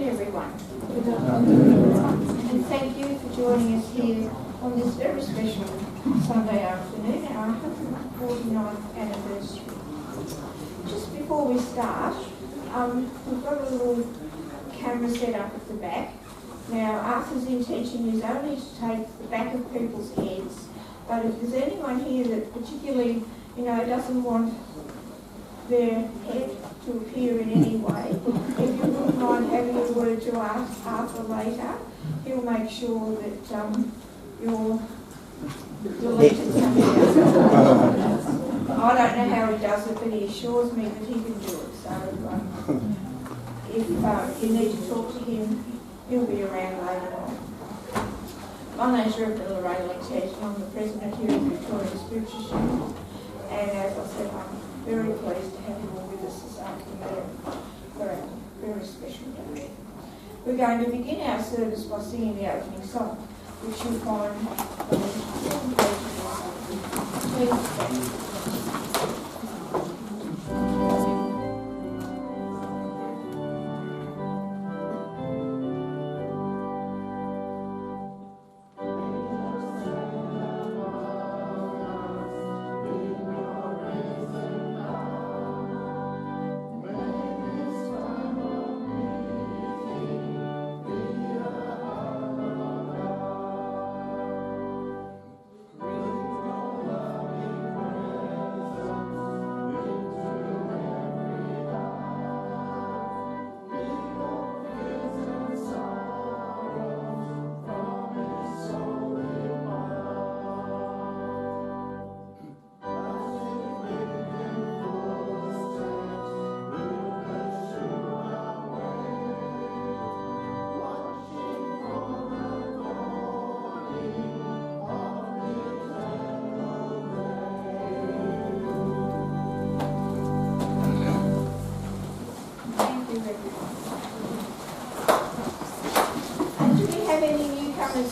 afternoon, everyone. Good afternoon. And thank you for joining us here on this very special Sunday afternoon, our 149th anniversary. Just before we start, we've got a little camera set up at the back. Now, Arthur's intention is only to take the back of people's heads, but if there's anyone here that particularly, doesn't want their head to appear in any way, if you wouldn't mind having a word to ask Arthur later, he'll make sure that you're deleted somehow. I don't know how he does it, but he assures me that he can do it. So if you need to talk to him, he'll be around later on. My name's Reverend Lorraine Lexhead, and I'm the President here of Victoria Spiritual Union. And as I said, I'm very pleased to have you all with us this afternoon for a very special day. We're going to begin our service by singing the opening song, which you'll find on the page of the Please stand.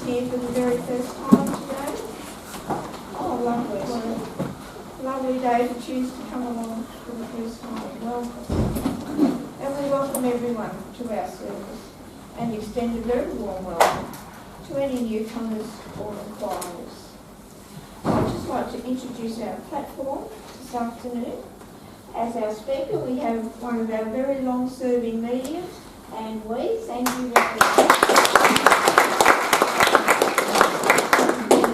Here for the very first time today. Oh, lovely. Lovely day to choose to come along for the first time. Welcome. And we welcome everyone to our service and extend a very warm welcome to any newcomers or inquirers. I'd just like to introduce our platform this afternoon. As our speaker, we have one of our very long-serving mediums, and we thank you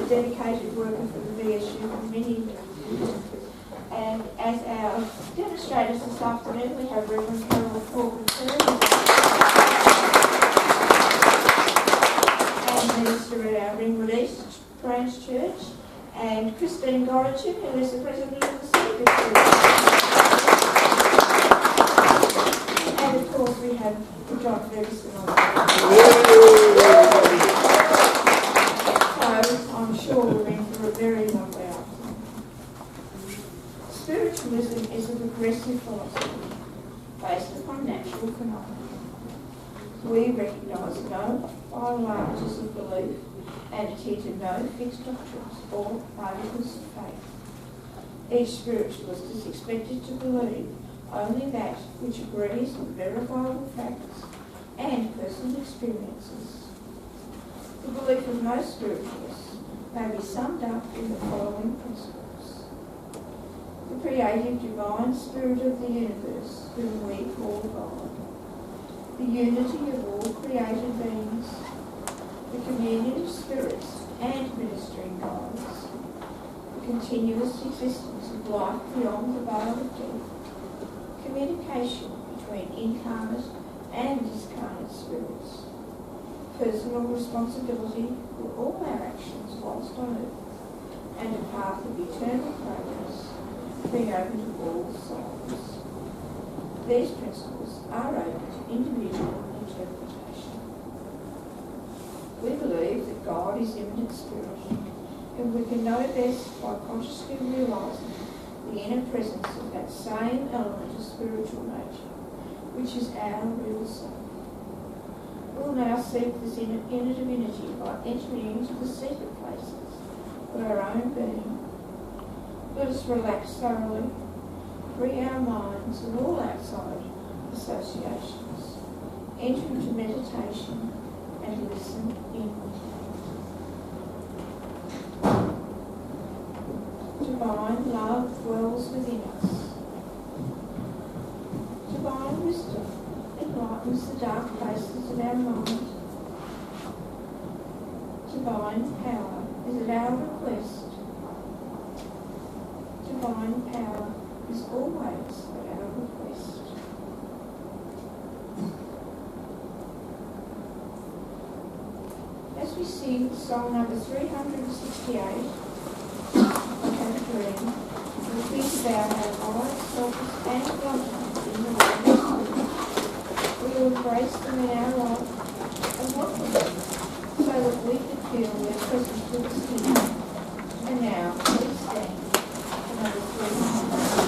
dedicated worker for the VSU for many years. And as our demonstrators this afternoon, we have Reverend Carol Corcoran and Minister at our Ringwood East Trance Church, and Christine Gorichin, who is the President of the Secret Church. And of course we have John Ferguson on the I'm sure we're in for a very lovely afternoon. Spiritualism is a progressive philosophy based upon natural phenomena. We recognise no biologies of belief and adhere to no fixed doctrines or articles of faith. Each spiritualist is expected to believe only that which agrees with verifiable facts and personal experiences. The belief of most spiritualists may be summed up in the following principles. The creative divine spirit of the universe, whom we call God. The unity of all created beings. The communion of spirits and ministering gods. The continuous existence of life beyond the veil of death. Communication between incarnate and discarnate spirits. Personal responsibility for all our actions whilst on earth, and a path of eternal progress being open to all souls. These principles are open to individual interpretation. We believe that God is immanent spirit, and we can know best by consciously realising the inner presence of that same element of spiritual nature, which is our real self. We'll now seek this inner divinity by entering into the secret places of our own being. Let us relax thoroughly, free our minds and all outside associations, enter into meditation and listen in. Divine love dwells within us. Divine wisdom enlightens the dark places of our mind. Divine power is at our request. Divine power is always at our request. As we sing song number 368, we think about our eyes, selfish and loving in the world. We will embrace them in our life and welcome them so that we can feel their presence with us here. And now, please stand for number 368.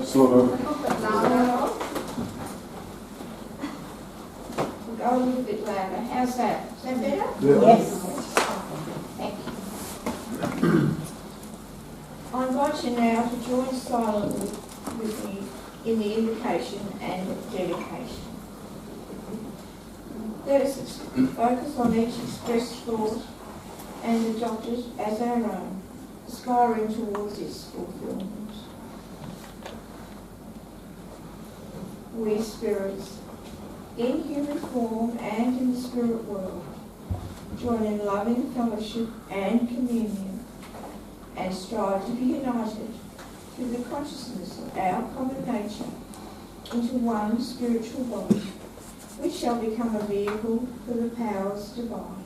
Sort of. Go a little bit louder. How's that? Is that better? Yeah. Yes. Thank you. I invite you now to join silently with me in the invocation and dedication. Let us focus on each expressed thought and adopt it as our own, aspiring towards its fulfilment. We spirits, in human form and in the spirit world, join in loving fellowship and communion, and strive to be united through the consciousness of our common nature into one spiritual body, which shall become a vehicle for the powers divine.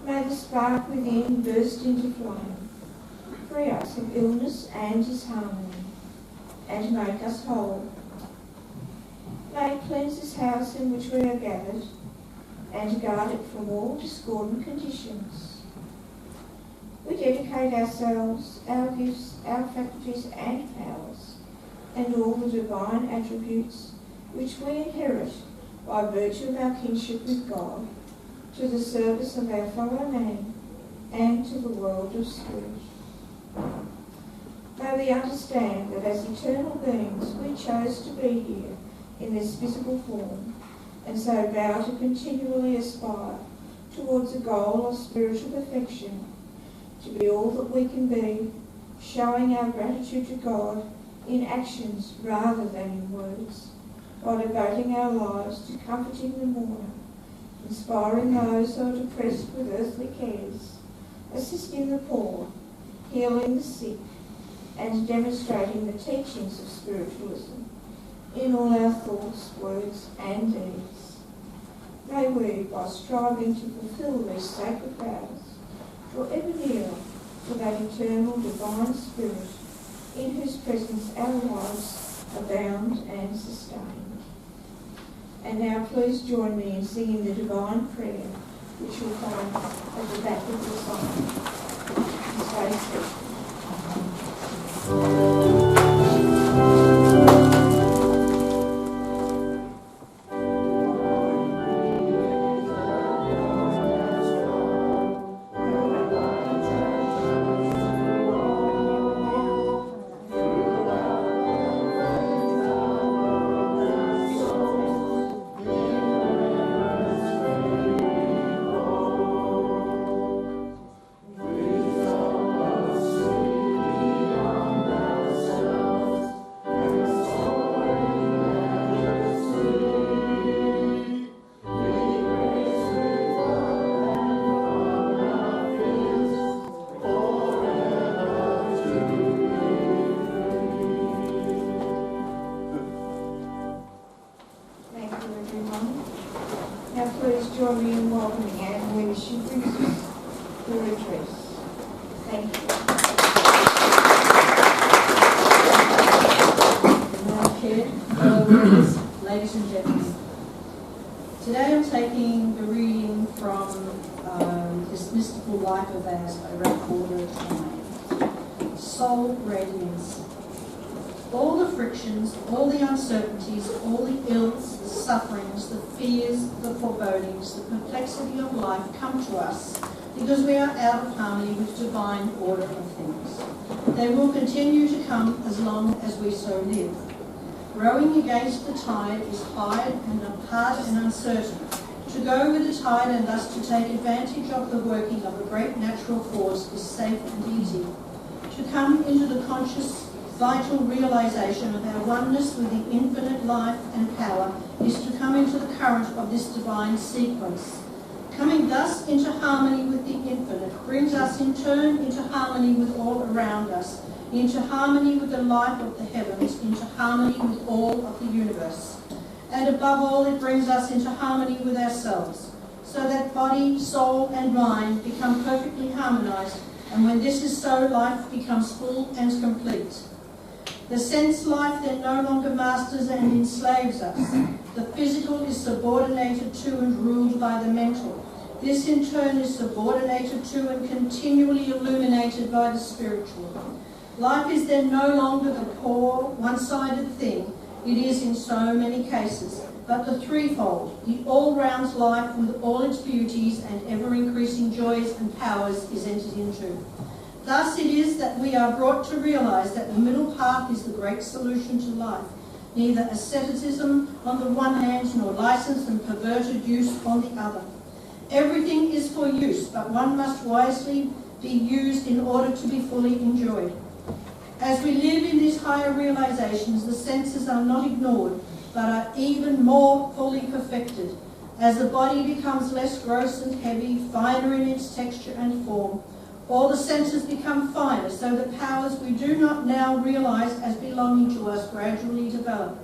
May the spark within burst into flame, free us of illness and disharmony, and make us whole. May it cleanse this house in which we are gathered, and guard it from all discordant conditions. We dedicate ourselves, our gifts, our faculties and powers, and all the divine attributes which we inherit by virtue of our kinship with God, to the service of our fellow man and to the world of spirit. May we understand that as eternal beings we chose to be here in this physical form, and so vow to continually aspire towards a goal of spiritual perfection, to be all that we can be, showing our gratitude to God in actions rather than in words, by devoting our lives to comforting the mourner, inspiring those who are depressed with earthly cares, assisting the poor, healing the sick, and demonstrating the teachings of spiritualism in all our thoughts, words and deeds. May we, by striving to fulfil these sacred vows, draw ever nearer to that eternal divine spirit in whose presence our lives abound and sustain. And now please join me in singing the divine prayer, which you'll find at the back of the song. Stay safe. Join me in welcoming Anne when she brings us her address. Thank you. Madam Chair, fellow workers, ladies and gentlemen. Today I'm taking the reading from this mystical life of ours by Recorder Time. Soul Radiance. All the frictions, all the uncertainties, all the ills, the sufferings, the fears, the forebodings, the complexity of life come to us because we are out of harmony with divine order of things. They will continue to come as long as we so live. Rowing against the tide is hard and uncertain. To go with the tide and thus to take advantage of the working of a great natural force is safe and easy. To come into the conscious vital realization of our oneness with the infinite life and power is to come into the current of this divine sequence. Coming thus into harmony with the infinite brings us in turn into harmony with all around us, into harmony with the life of the heavens, into harmony with all of the universe. And above all, it brings us into harmony with ourselves, so that body, soul and mind become perfectly harmonized, and when this is so, life becomes full and complete. The sense life then no longer masters and enslaves us. The physical is subordinated to and ruled by the mental. This in turn is subordinated to and continually illuminated by the spiritual. Life is then no longer the poor, one-sided thing it is in so many cases, but the threefold, the all-round life with all its beauties and ever-increasing joys and powers is entered into. Thus it is that we are brought to realize that the middle path is the great solution to life, neither asceticism on the one hand, nor licensed and perverted use on the other. Everything is for use, but one must wisely be used in order to be fully enjoyed. As we live in these higher realizations, the senses are not ignored, but are even more fully perfected. As the body becomes less gross and heavy, finer in its texture and form, all the senses become finer, so that powers we do not now realize as belonging to us gradually develop.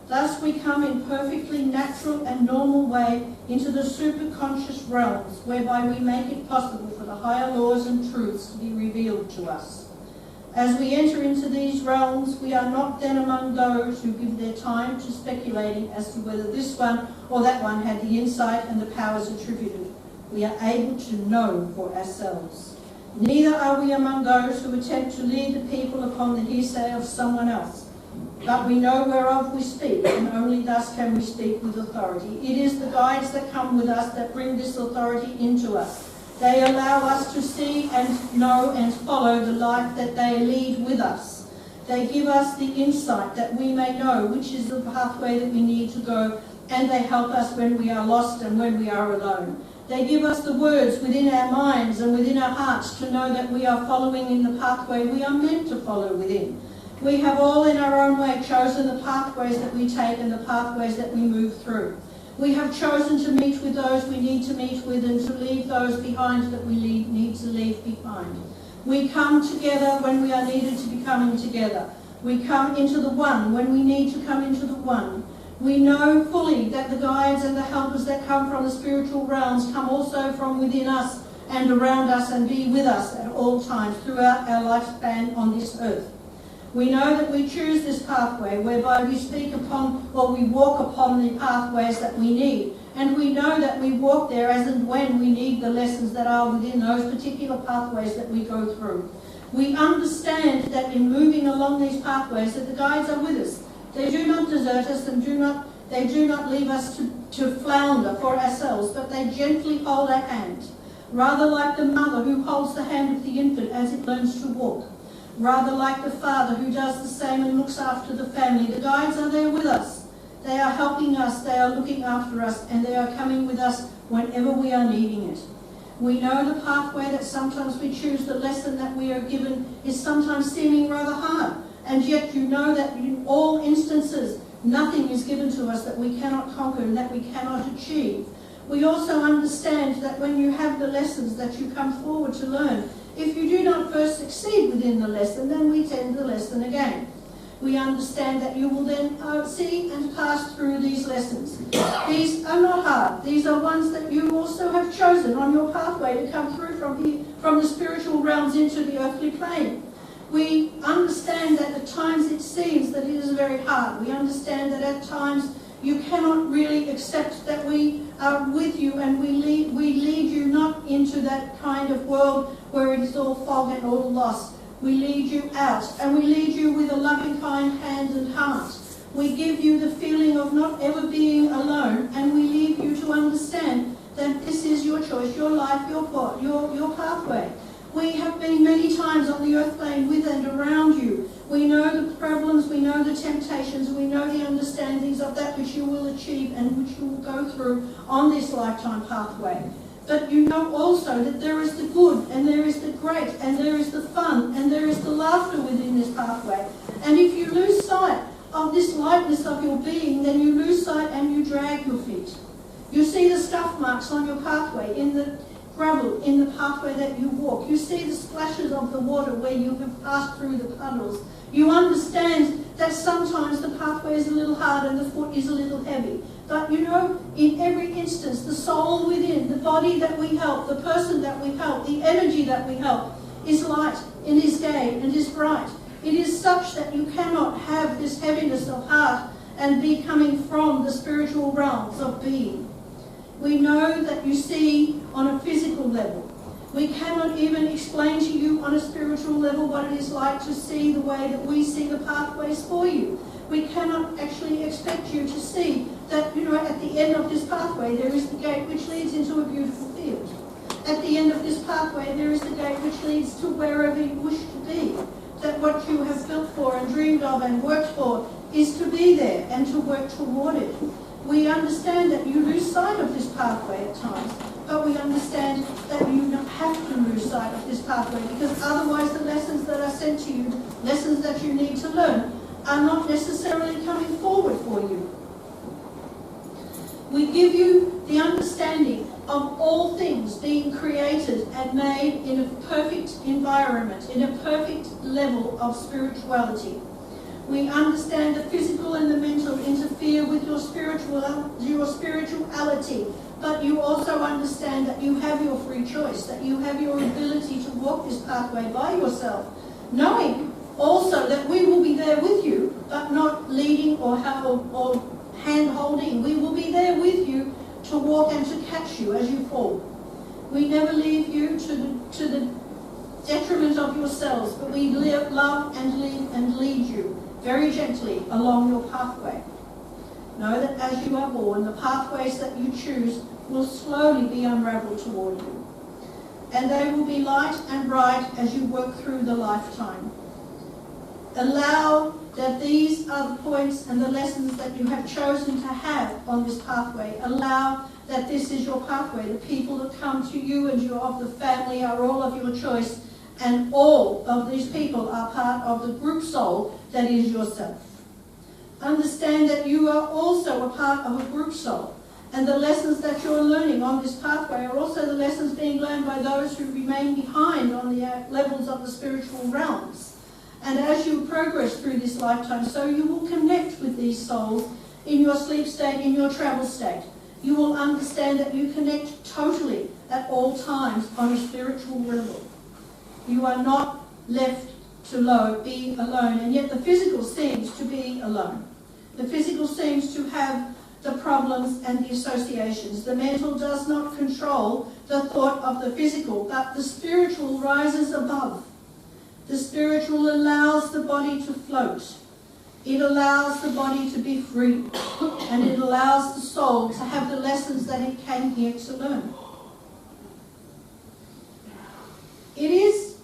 Thus we come in perfectly natural and normal way into the superconscious realms, whereby we make it possible for the higher laws and truths to be revealed to us. As we enter into these realms, we are not then among those who give their time to speculating as to whether this one or that one had the insight and the powers attributed. We are able to know for ourselves. Neither are we among those who attempt to lead the people upon the hearsay of someone else. But we know whereof we speak, and only thus can we speak with authority. It is the guides that come with us that bring this authority into us. They allow us to see and know and follow the life that they lead with us. They give us the insight that we may know which is the pathway that we need to go, and they help us when we are lost and when we are alone. They give us the words within our minds and within our hearts to know that we are following in the pathway we are meant to follow within. We have all in our own way chosen the pathways that we take and the pathways that we move through. We have chosen to meet with those we need to meet with and to leave those behind that we need to leave behind. We come together when we are needed to be coming together. We come into the one when we need to come into the one. We know fully that the guides and the helpers that come from the spiritual realms come also from within us and around us and be with us at all times throughout our lifespan on this earth. We know that we choose this pathway whereby we speak upon or we walk upon the pathways that we need. And we know that we walk there as and when we need the lessons that are within those particular pathways that we go through. We understand that in moving along these pathways that the guides are with us. They do not desert us and they do not leave us to flounder for ourselves, but they gently hold our hand, rather like the mother who holds the hand of the infant as it learns to walk. Rather like the father who does the same and looks after the family. The guides are there with us. They are helping us, they are looking after us, and they are coming with us whenever we are needing it. We know the pathway that sometimes we choose, the lesson that we are given is sometimes seeming rather hard, and yet you know that in all instances nothing is given to us that we cannot conquer and that we cannot achieve. We also understand that when you have the lessons that you come forward to learn, if you do not first succeed within the lesson, then we tend the lesson again. We understand that you will then see and pass through these lessons. These are not hard. These are ones that you also have chosen on your pathway to come through from the spiritual realms into the earthly plane. We understand that at times it seems that it is very hard. We understand that at times you cannot really accept that we are with you and we lead you not into that kind of world where it is all fog and all lost. We lead you out and we lead you with a loving, kind hand and heart. We give you the feeling of not ever being alone, and we leave you to understand that this is your choice, your life, your pathway. We have been many times on the earth plane with and around you. We know the problems, we know the temptations, we know the understandings of that which you will achieve and which you will go through on this lifetime pathway. But you know also that there is the good and there is the great and there is the fun and there is the laughter within this pathway. And if you lose sight of this lightness of your being, then you lose sight and you drag your feet. You see the scuff marks on your pathway, in the gravel, in the pathway that you walk. You see the splashes of the water where you have passed through the puddles. You understand that sometimes the pathway is a little hard and the foot is a little heavy. But you know, in every instance, the soul within, the body that we help, the person that we help, the energy that we help, is light and is gay and is bright. It is such that you cannot have this heaviness of heart and be coming from the spiritual realms of being. We know that you see on a physical level. We cannot even explain to you on a spiritual level what it is like to see the way that we see the pathways for you. We cannot actually expect you to see that, you know, at the end of this pathway there is the gate which leads into a beautiful field. At the end of this pathway there is the gate which leads to wherever you wish to be. That what you have built for and dreamed of and worked for is to be there and to work toward it. We understand that you lose sight of this pathway at times, but we understand that you don't have to lose sight of this pathway, because otherwise the lessons that are sent to you, lessons that you need to learn, are not necessarily coming forward for you. We give you the understanding of all things being created and made in a perfect environment, in a perfect level of spirituality. We understand the physical and the mental interfere with your spirituality, but you also understand that you have your free choice, that you have your ability to walk this pathway by yourself, knowing also that we will be there with you, but not leading or hand-holding. We will be there with you to walk and to catch you as you fall. We never leave you to the detriment of yourselves, but we love and lead you very gently along your pathway. Know that as you are born, the pathways that you choose will slowly be unravelled toward you, and they will be light and bright as you work through the lifetime. Allow that these are the points and the lessons that you have chosen to have on this pathway. Allow that this is your pathway. The people that come to you and you of the family are all of your choice, and all of these people are part of the group soul that is yourself. Understand that you are also a part of a group soul, and the lessons that you're learning on this pathway are also the lessons being learned by those who remain behind on the levels of the spiritual realms. And as you progress through this lifetime, so you will connect with these souls in your sleep state, in your travel state. You will understand that you connect totally at all times on a spiritual level. You are not left to be alone, and yet the physical seems to be alone. The physical seems to have the problems and the associations. The mental does not control the thought of the physical, but the spiritual rises above. The spiritual allows the body to float. It allows the body to be free, and it allows the soul to have the lessons that it came here to learn. It is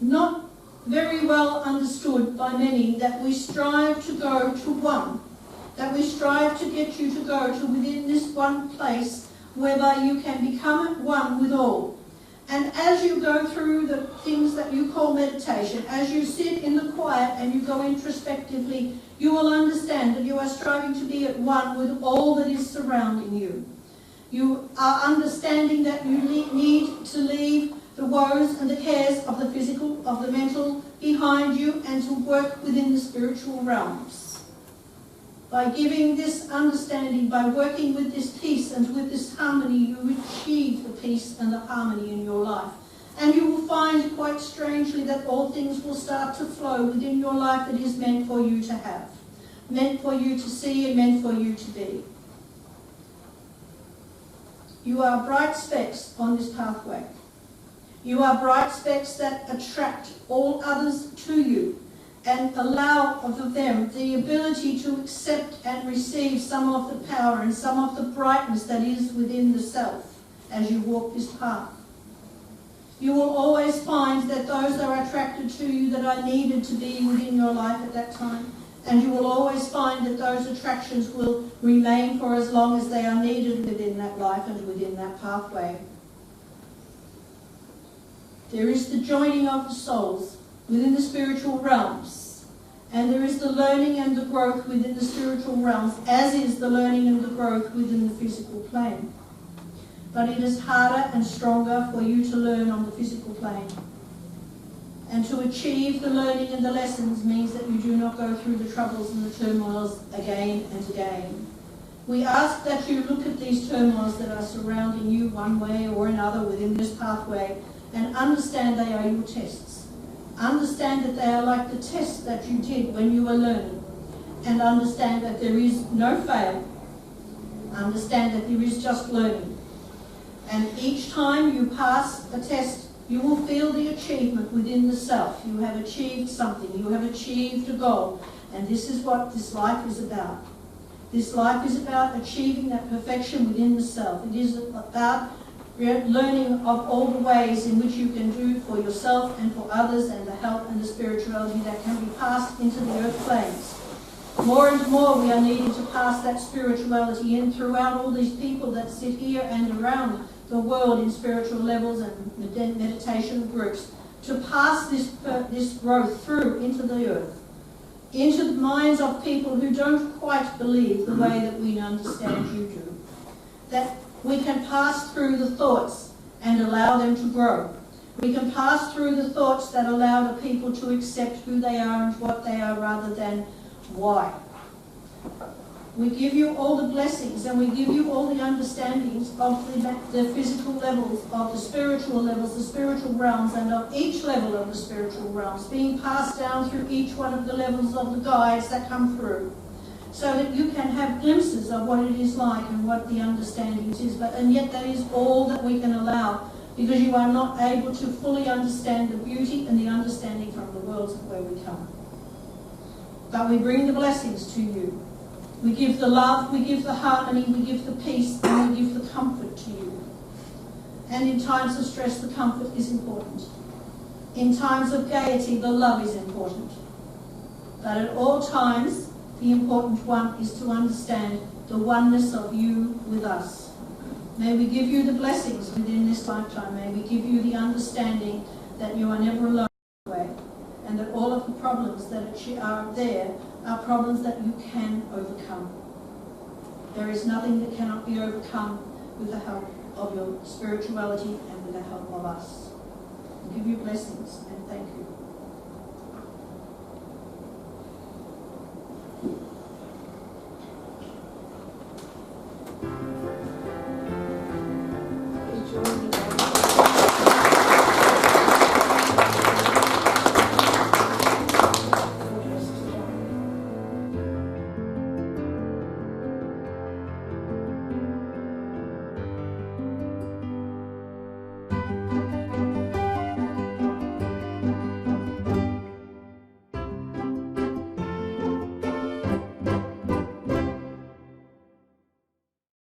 not very well understood by many that we strive to go to one, that we strive to get you to go to within this one place whereby you can become at one with all. And as you go through the things that you call meditation, as you sit in the quiet and you go introspectively, you will understand that you are striving to be at one with all that is surrounding you. You are understanding that you need to leave the woes and the cares of the physical, of the mental behind you, and to work within the spiritual realms. By giving this understanding, by working with this peace and with this harmony, you achieve the peace and the harmony in your life. And you will find, quite strangely, that all things will start to flow within your life that is meant for you to have, meant for you to see, and meant for you to be. You are bright specks on this pathway. You are bright specks that attract all others to you and allow of them the ability to accept and receive some of the power and some of the brightness that is within the self as you walk this path. You will always find that those that are attracted to you that are needed to be within your life at that time, and you will always find that those attractions will remain for as long as they are needed within that life and within that pathway. There is the joining of the souls within the spiritual realms, and there is the learning and the growth within the spiritual realms, as is the learning and the growth within the physical plane. But it is harder and stronger for you to learn on the physical plane. And to achieve the learning and the lessons means that you do not go through the troubles and the turmoils again and again. We ask that you look at these turmoils that are surrounding you one way or another within this pathway, and understand they are your tests. Understand that they are like the tests that you did when you were learning. And understand that there is no fail. Understand that there is just learning. And each time you pass a test, you will feel the achievement within the self. You have achieved something. You have achieved a goal. And this is what this life is about. This life is about achieving that perfection within the self. It is about learning of all the ways in which you can do for yourself and for others, and the help and the spirituality that can be passed into the earth planes. More and more we are needing to pass that spirituality in throughout all these people that sit here and around the world in spiritual levels and meditation groups, to pass this growth through into the earth, into the minds of people who don't quite believe the way that we understand you do. That we can pass through the thoughts and allow them to grow. We can pass through the thoughts that allow the people to accept who they are and what they are rather than why. We give you all the blessings and we give you all the understandings of the physical levels, of the spiritual levels, the spiritual realms, and of each level of the spiritual realms being passed down through each one of the levels of the guides that come through, so that you can have glimpses of what it is like and what the understandings is. And yet that is all that we can allow, because you are not able to fully understand the beauty and the understanding from the worlds of where we come. But we bring the blessings to you. We give the love, we give the harmony, we give the peace, and we give the comfort to you. And in times of stress, the comfort is important. In times of gaiety, the love is important. But at all times, the important one is to understand the oneness of you with us. May we give you the blessings within this lifetime. May we give you the understanding that you are never alone, and that all of the problems that are there are problems that you can overcome. There is nothing that cannot be overcome with the help of your spirituality and with the help of us. We give you blessings and thank you.